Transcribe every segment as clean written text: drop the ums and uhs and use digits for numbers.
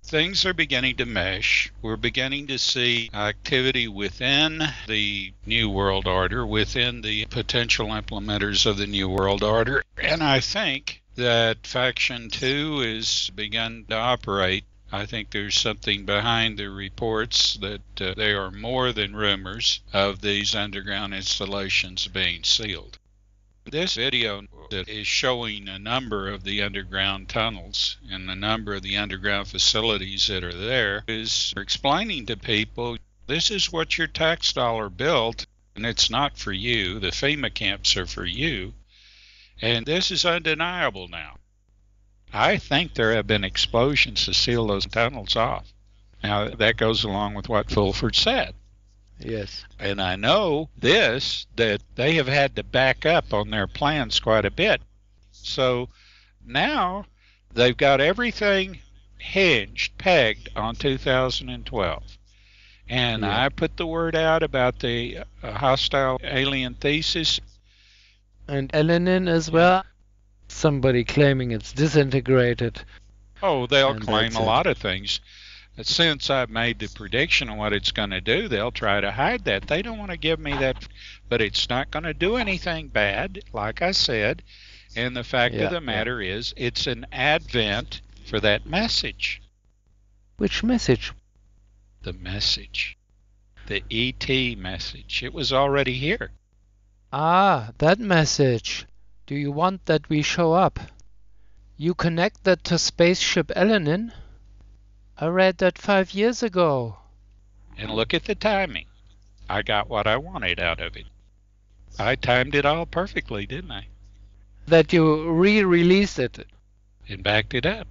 Things are beginning to mesh. We're beginning to see activity within the New World Order, within the potential implementers of the New World Order. And I think that Faction 2 has begun to operate. I think there's something behind the reports that they are more than rumors of these underground installations being sealed. This video that is showing a number of the underground tunnels and a number of the underground facilities that are there is explaining to people, this is what your tax dollar built, and it's not for you. The FEMA camps are for you, and this is undeniable now. I think there have been explosions to seal those tunnels off. Now, that goes along with what Fulford said. Yes. And I know that they have had to back up on their plans quite a bit. So now they've got everything pegged on 2012. And Yeah. I put the word out about the hostile alien thesis. And Elenin as well. Somebody claiming it's disintegrated. Oh, they'll And claim that's a it. lot of things. Since I've made the prediction of what it's going to do, they'll try to hide that. They don't want to give me that, but it's not going to do anything bad, like I said. And the fact of the matter is, it's an advent for that message. Which message? The message. The ET message. It was already here. Ah, that message. Do you want that we show up? You connect that to spaceship Elenin? I read that 5 years ago. And look at the timing. I got what I wanted out of it. I timed it all perfectly, didn't I? That you re-released it. And backed it up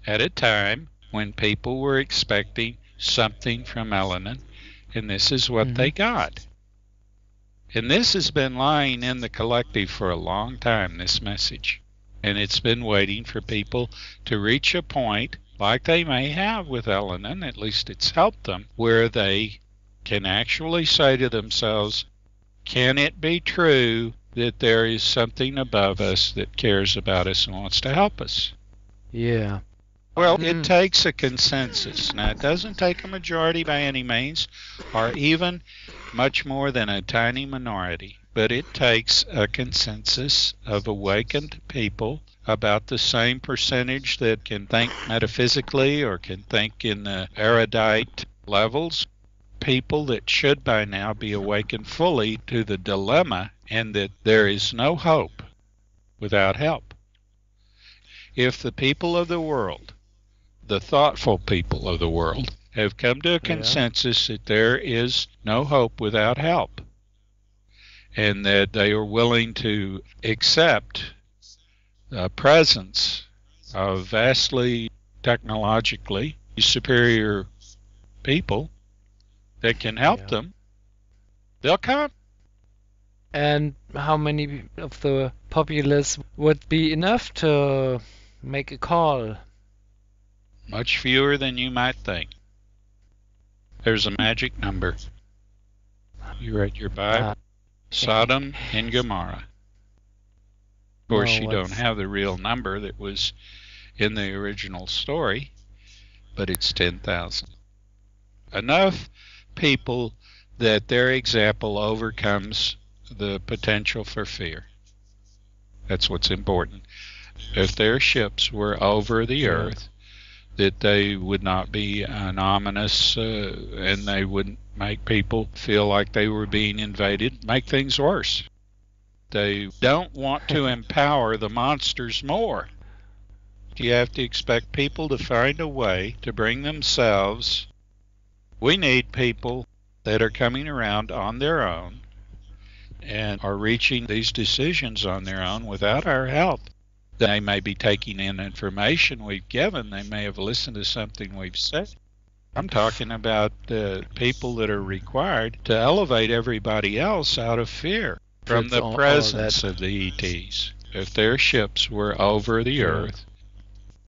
at a time when people were expecting something from Elenin, and this is what they got. And this has been lying in the collective for a long time, this message. And it's been waiting for people to reach a point, like they may have with Elenin, at least it's helped them, where they can actually say to themselves, can it be true that there is something above us that cares about us and wants to help us? Yeah. Well, it takes a consensus. Now, it doesn't take a majority by any means, or even much more than a tiny minority, but it takes a consensus of awakened people, about the same percentage that can think metaphysically or can think in the erudite levels, people that should by now be awakened fully to the dilemma and that there is no hope without help. If the people of the world, the thoughtful people of the world, have come to a consensus that there is no hope without help, and that they are willing to accept the presence of vastly technologically superior people that can help them, they'll come. And how many of the populace would be enough to make a call? Much fewer than you might think. There's a magic number. You read your Bible? Sodom and Gomorrah. Of course, you don't have the real number that was in the original story, but it's 10,000. Enough people that their example overcomes the potential for fear. That's what's important. If their ships were over the earth, that they would not be an ominous and they wouldn't make people feel like they were being invaded, make things worse. They don't want to empower the monsters more. You have to expect people to find a way to bring themselves. We need people that are coming around on their own and are reaching these decisions on their own without our help. They may be taking in information we've given. They may have listened to something we've said. I'm talking about the people that are required to elevate everybody else out of fear from the presence of the ETs. If their ships were over the earth,